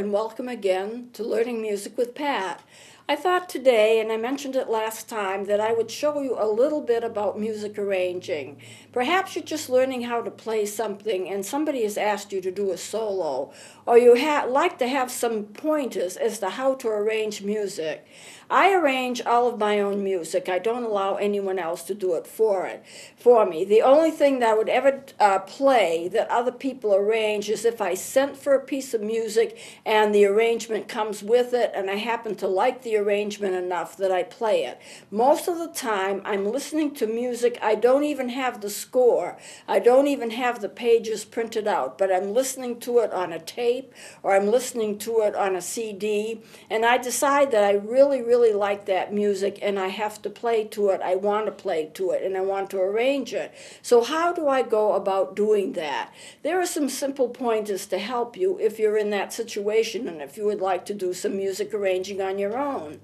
and welcome again to Learning Music with Pat. I thought today, and I mentioned it last time, that I would show you a little bit about music arranging. Perhaps you're just learning how to play something and somebody has asked you to do a solo, or you like to have some pointers as to how to arrange music. I arrange all of my own music. I don't allow anyone else to do it for me. The only thing that I would ever play that other people arrange is if I sent for a piece of music and the arrangement comes with it and I happen to like the arrangement enough that I play it. Most of the time I'm listening to music. I don't even have the score. I don't even have the pages printed out, but I'm listening to it on a tape or I'm listening to it on a CD, and I decide that I really like that music and I have to play to it. I want to play to it and I want to arrange it. So how do I go about doing that? There are some simple pointers to help you if you're in that situation and if you would like to do some music arranging on your own.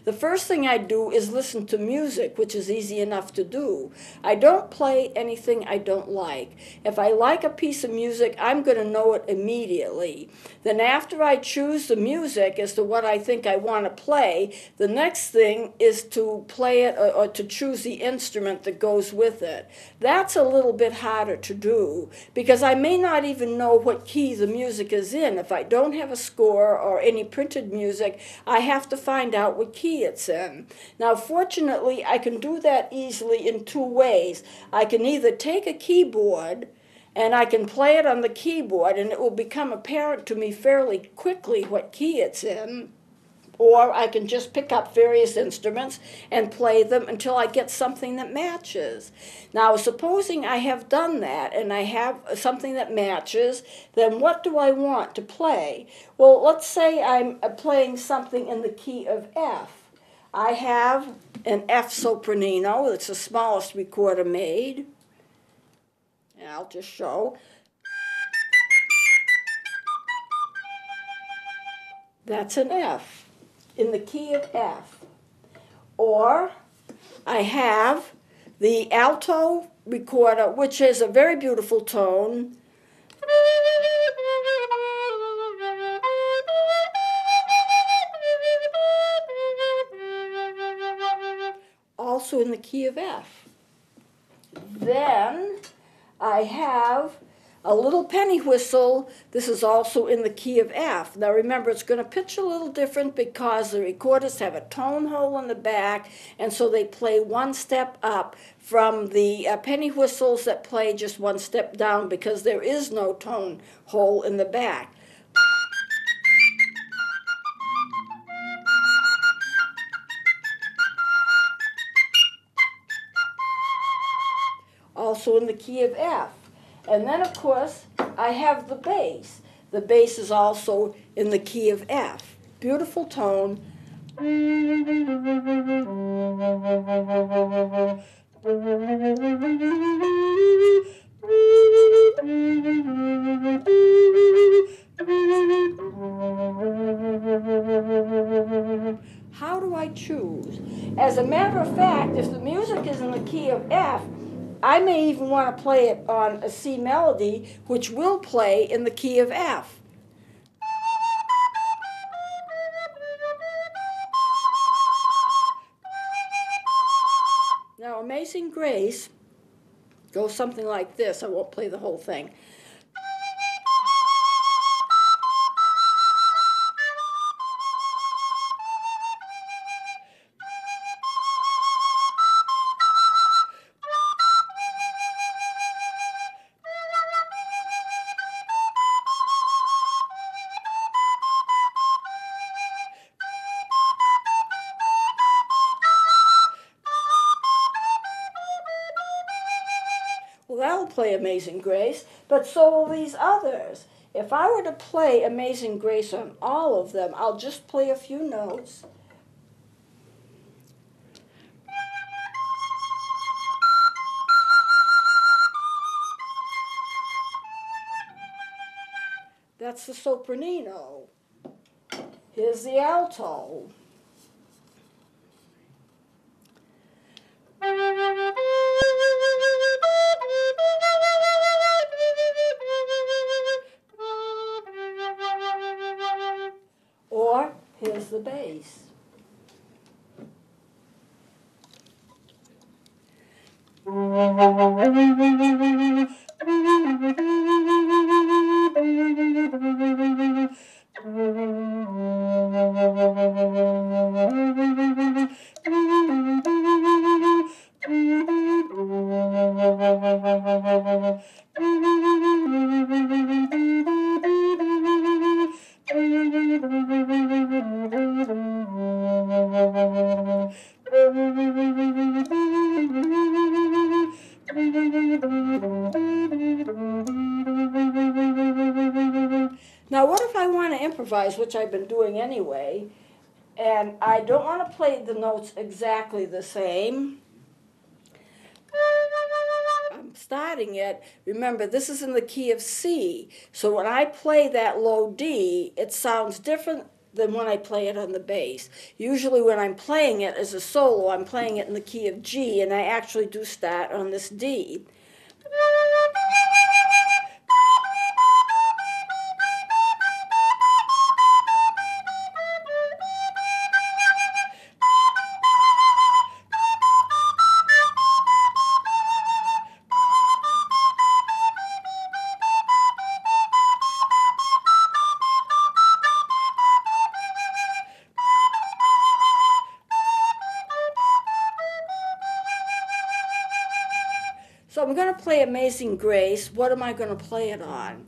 The first thing I do is listen to music, which is easy enough to do. I don't play anything I don't like. If I like a piece of music, I'm going to know it immediately. Then after I choose the music as to what I think I want to play, the next thing is to play it or to choose the instrument that goes with it. That's a little bit harder to do because I may not even know what key the music is in. If I don't have a score or any printed music, I have to find out what key it's in. Now, fortunately, I can do that easily in two ways. I can either take a keyboard and I can play it on the keyboard and it will become apparent to me fairly quickly what key it's in, or I can just pick up various instruments and play them until I get something that matches. Now, supposing I have done that and I have something that matches, then what do I want to play? Well, let's say I'm playing something in the key of F. I have an F sopranino. It's the smallest recorder made. And I'll just show. That's an F in the key of F. Or I have the alto recorder, which is a very beautiful tone. Also in the key of F. Then I have a little penny whistle. This is also in the key of F. Now remember, it's going to pitch a little different because the recorders have a tone hole in the back, and so they play one step up from the penny whistles that play just one step down because there is no tone hole in the back. Also in the key of F. And then, of course, I have the bass. The bass is also in the key of F. Beautiful tone. How do I choose? As a matter of fact, if the music is in the key of F, I may even want to play it on a C melody, which will play in the key of F. Now, Amazing Grace goes something like this. I won't play the whole thing. Well, that'll play Amazing Grace, but so will these others. If I were to play Amazing Grace on all of them, I'll just play a few notes. That's the sopranino. Here's the alto. the bass. Now, what if I want to improvise, which I've been doing anyway, and I don't want to play the notes exactly the same? I'm starting it. Remember, this is in the key of C. So when I play that low D, it sounds different than when I play it on the bass. Usually when I'm playing it as a solo, I'm playing it in the key of G, and I actually do start on this D. So I'm going to play Amazing Grace. What am I going to play it on?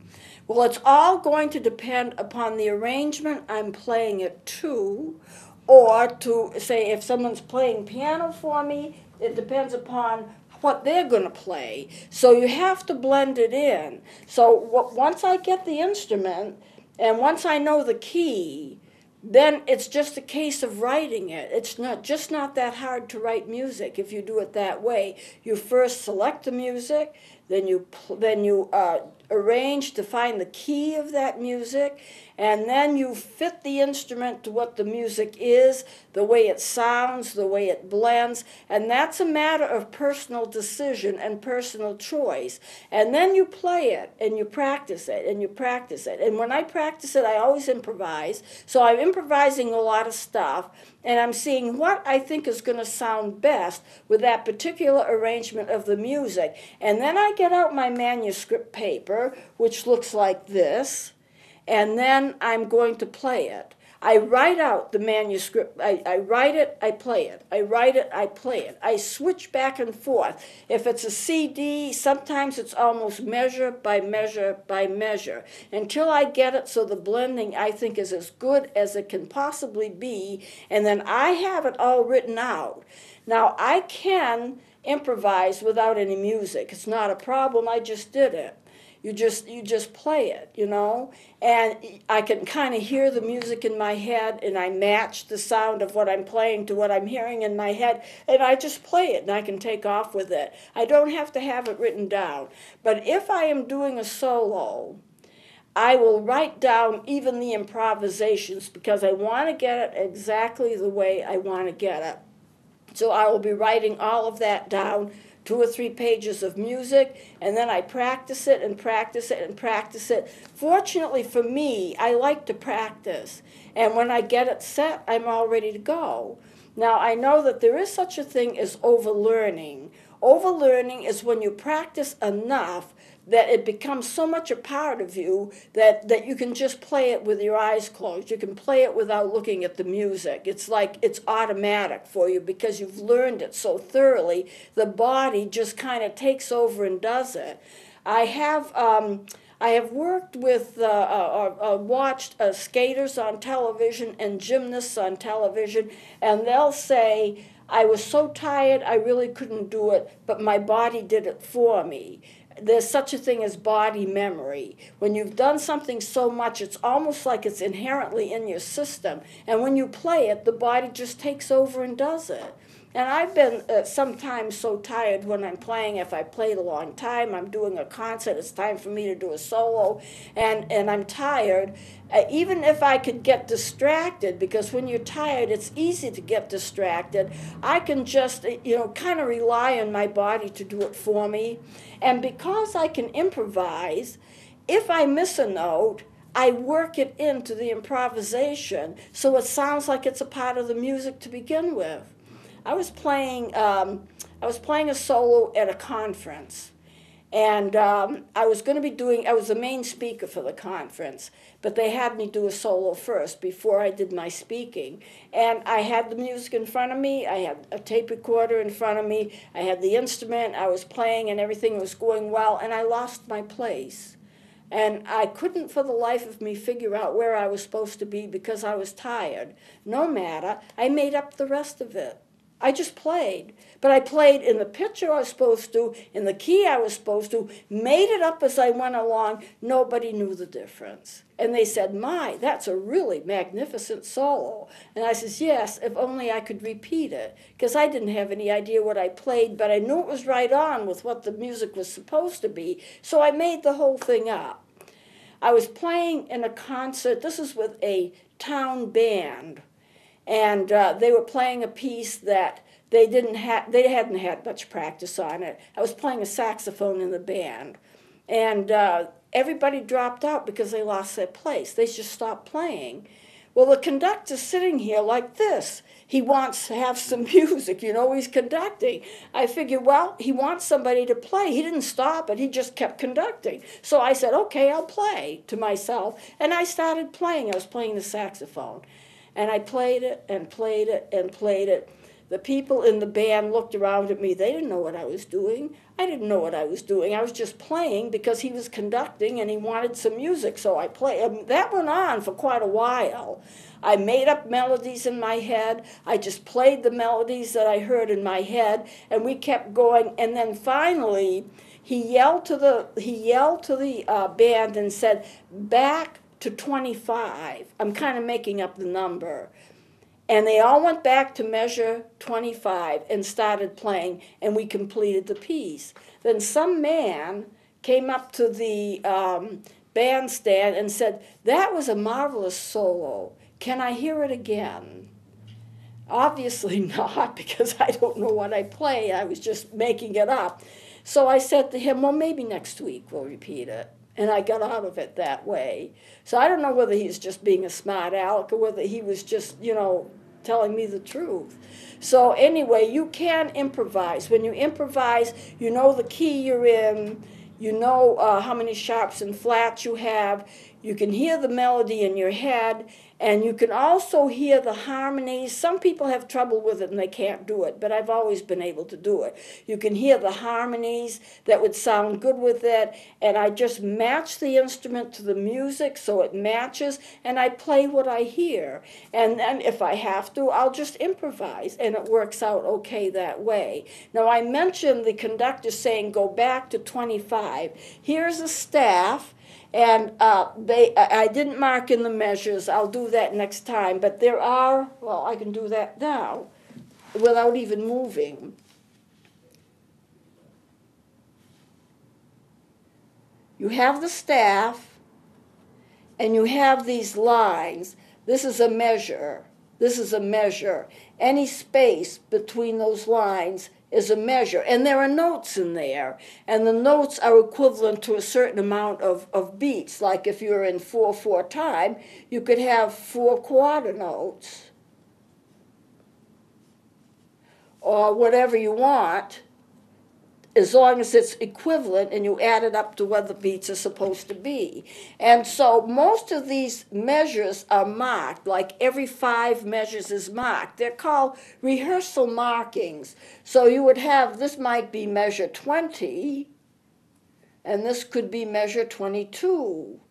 Well, it's all going to depend upon the arrangement I'm playing it to, or to say if someone's playing piano for me, it depends upon what they're going to play. So you have to blend it in. So once I get the instrument and once I know the key, then it's just a case of writing it. It's not that hard to write music if you do it that way. You first select the music, then you arrange to find the key of that music, and then you fit the instrument to what the music is, the way it sounds, the way it blends, and that's a matter of personal decision and personal choice. And then you play it, and you practice it, and you practice it. And when I practice it, I always improvise. So I'm improvising a lot of stuff, and I'm seeing what I think is going to sound best with that particular arrangement of the music. And then I get out my manuscript paper, which looks like this, and then I'm going to play it. I write out the manuscript. I write it, I play it. I write it, I play it. I switch back and forth. If it's a CD, sometimes it's almost measure by measure by measure until I get it so the blending, I think, is as good as it can possibly be, and then I have it all written out. Now, I can improvise without any music. It's not a problem. I just did it. You just play it, you know, and I can kind of hear the music in my head, and I match the sound of what I'm playing to what I'm hearing in my head, and I just play it, and I can take off with it. I don't have to have it written down. But if I am doing a solo, I will write down even the improvisations because I want to get it exactly the way I want to get it. So I will be writing all of that down, 2 or 3 pages of music, and then I practice it and practice it and practice it. Fortunately for me, I like to practice, and when I get it set, I'm all ready to go. Now, I know that there is such a thing as overlearning. Overlearning is when you practice enough that it becomes so much a part of you that you can just play it with your eyes closed. You can play it without looking at the music. It's like it's automatic for you because you've learned it so thoroughly. The body just kind of takes over and does it. I have worked with or watched skaters on television and gymnasts on television, and they'll say, I was so tired I really couldn't do it, but my body did it for me. There's such a thing as body memory. When you've done something so much, it's almost like it's inherently in your system. And when you play it, the body just takes over and does it. And I've been sometimes so tired when I'm playing. If I played a long time, I'm doing a concert, it's time for me to do a solo, and I'm tired. Even if I could get distracted, because when you're tired, it's easy to get distracted, I can just, kind of rely on my body to do it for me. And because I can improvise, if I miss a note, I work it into the improvisation so it sounds like it's a part of the music to begin with. I was playing a solo at a conference, and I was going to be doing, I was the main speaker for the conference, but they had me do a solo first before I did my speaking. And I had the music in front of me, I had a tape recorder in front of me, I had the instrument, I was playing, and everything was going well, and I lost my place. And I couldn't for the life of me figure out where I was supposed to be because I was tired. No matter, I made up the rest of it. I just played. But I played in the pitch I was supposed to, in the key I was supposed to, made it up as I went along. Nobody knew the difference. And they said, "My, that's a really magnificent solo." And I says, "Yes, if only I could repeat it." Because I didn't have any idea what I played, but I knew it was right on with what the music was supposed to be. So I made the whole thing up. I was playing in a concert. This is with a town band. And they were playing a piece that they hadn't had much practice on it. I was playing a saxophone in the band, and everybody dropped out because they lost their place. They just stopped playing. Well, the conductor's sitting here like this. He wants to have some music, he's conducting. I figured, well, he wants somebody to play. He didn't stop it, he just kept conducting. So I said, okay, I'll play to myself, and I started playing. I was playing the saxophone. And I played it and played it and played it. The people in the band looked around at me. They didn't know what I was doing. I didn't know what I was doing. I was just playing because he was conducting and he wanted some music, so I played. That went on for quite a while. I made up melodies in my head. I just played the melodies that I heard in my head, and we kept going. And then finally, he yelled to the band and said, "Back to 25. I'm kind of making up the number. And they all went back to measure 25 and started playing, and we completed the piece. Then some man came up to the bandstand and said, "That was a marvelous solo. Can I hear it again?" Obviously not, because I don't know what I play. I was just making it up. So I said to him, "Well, maybe next week we'll repeat it." And I got out of it that way. So I don't know whether he's just being a smart aleck or whether he was just, telling me the truth. So anyway, you can improvise. When you improvise, you know the key you're in, you know how many sharps and flats you have, you can hear the melody in your head, and you can also hear the harmonies. Some people have trouble with it and they can't do it, but I've always been able to do it. You can hear the harmonies that would sound good with it, and I just match the instrument to the music so it matches, and I play what I hear. And then if I have to, I'll just improvise, and it works out okay that way. Now, I mentioned the conductor saying go back to 25. Here's a staff. And I didn't mark in the measures. I'll do that next time. But there are, well, I can do that now without even moving. You have the staff, and you have these lines. This is a measure. This is a measure. Any space between those lines is a measure. And there are notes in there. And the notes are equivalent to a certain amount of beats. Like if you're in 4/4 time, you could have 4 quarter notes. Or whatever you want, as long as it's equivalent and you add it up to what the beats are supposed to be. And so most of these measures are marked, like every 5 measures is marked. They're called rehearsal markings. So you would have, this might be measure 20, and this could be measure 22.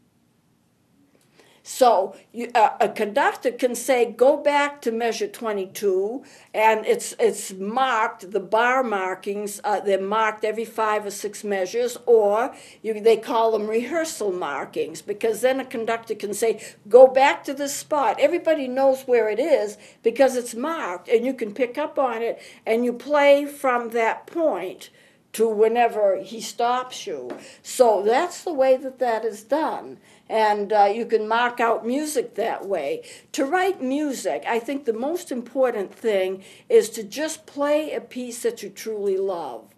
So a conductor can say, go back to measure 22, and it's marked, the bar markings, they're marked every 5 or 6 measures, or they call them rehearsal markings, because then a conductor can say, go back to this spot. Everybody knows where it is because it's marked, and you can pick up on it, and you play from that point to whenever he stops you. So that's the way that is done. And you can mark out music that way. To write music, I think the most important thing is to just play a piece that you truly love.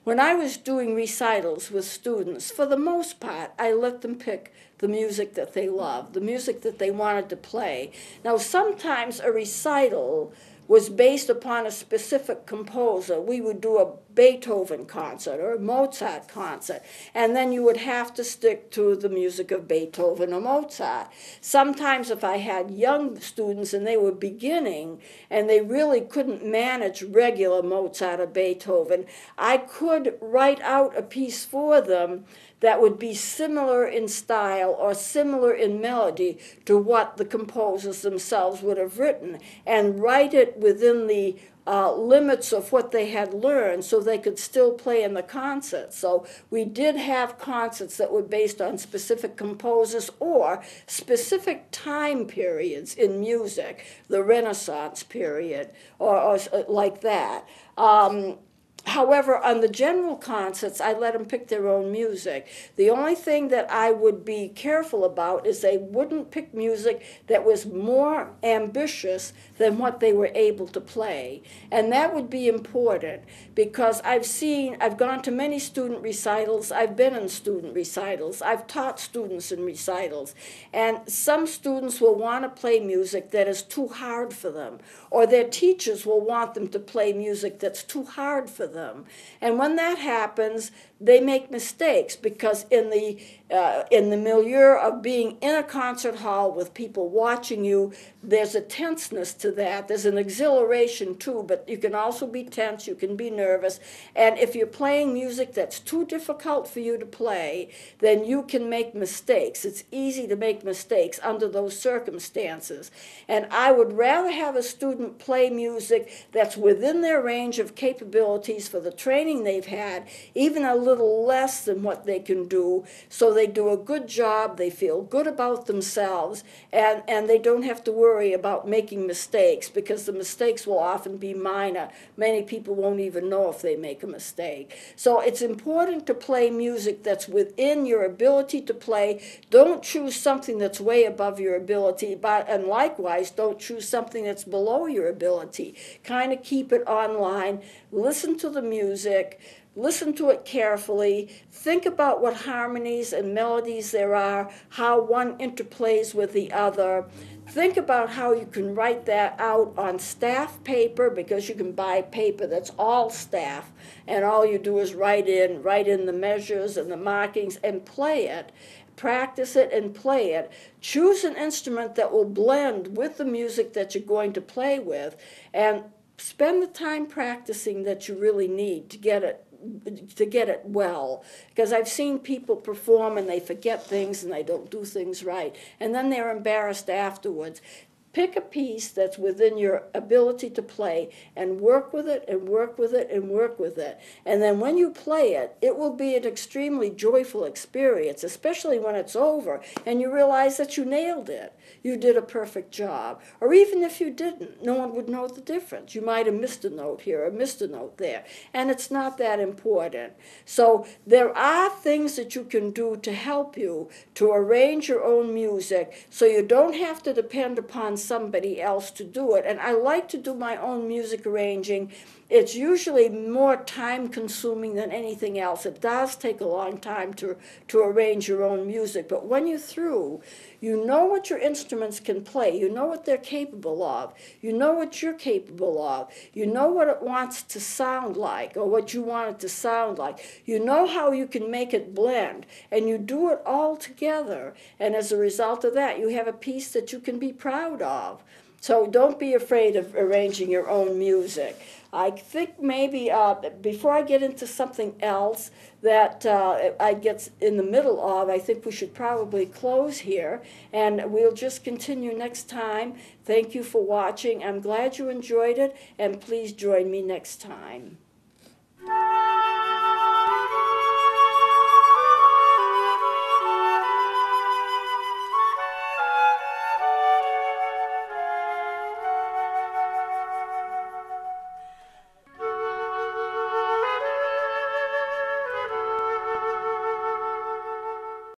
When I was doing recitals with students, for the most part, I let them pick the music that they loved, the music that they wanted to play. Now, sometimes a recital was based upon a specific composer. We would do a Beethoven concert or a Mozart concert, and then you would have to stick to the music of Beethoven or Mozart. Sometimes if I had young students and they were beginning and they really couldn't manage regular Mozart or Beethoven, I could write out a piece for them that would be similar in style or similar in melody to what the composers themselves would have written, and write it within the limits of what they had learned so they could still play in the concert. So we did have concerts that were based on specific composers or specific time periods in music, the Renaissance period, or like that. However, on the general concerts, I let them pick their own music. The only thing that I would be careful about is they wouldn't pick music that was more ambitious than what they were able to play. And that would be important because I've gone to many student recitals, I've been in student recitals, I've taught students in recitals, and some students will want to play music that is too hard for them, or their teachers will want them to play music that's too hard for them. And when that happens, they make mistakes because in the milieu of being in a concert hall with people watching you, there's a tenseness to that. There's an exhilaration too, but you can also be tense, you can be nervous. And if you're playing music that's too difficult for you to play, then you can make mistakes. It's easy to make mistakes under those circumstances. And I would rather have a student play music that's within their range of capabilities for the training they've had, even a little less than what they can do, so they do a good job, they feel good about themselves, and they don't have to worry about making mistakes, because the mistakes will often be minor. Many people won't even know if they make a mistake. So it's important to play music that's within your ability to play. Don't choose something that's way above your ability, and likewise, don't choose something that's below your ability. Kind of keep it online. Listen to the music. Listen to it carefully. Think about what harmonies and melodies there are, how one interplays with the other. Think about how you can write that out on staff paper, because you can buy paper that's all staff, and all you do is write in the measures and the markings and play it. Practice it and play it. Choose an instrument that will blend with the music that you're going to play with, and spend the time practicing that you really need to get it well, because I've seen people perform and they forget things and they don't do things right, and then they're embarrassed afterwards. Pick a piece that's within your ability to play and work with it and work with it and work with it. And then when you play it, it will be an extremely joyful experience, especially when it's over and you realize that you nailed it. You did a perfect job. Or even if you didn't, no one would know the difference. You might have missed a note here or missed a note there, and it's not that important. So there are things that you can do to help you to arrange your own music so you don't have to depend upon somebody else to do it. And I like to do my own music arranging. It's usually more time consuming than anything else. It does take a long time to arrange your own music, but when you're through, you know what your instruments can play, you know what they're capable of, you know what you're capable of, you know what it wants to sound like or what you want it to sound like, you know how you can make it blend, and you do it all together, and as a result of that, you have a piece that you can be proud of. So don't be afraid of arranging your own music. I think maybe before I get into something else that I get in the middle of, I think we should probably close here, and we'll just continue next time. Thank you for watching. I'm glad you enjoyed it, and please join me next time.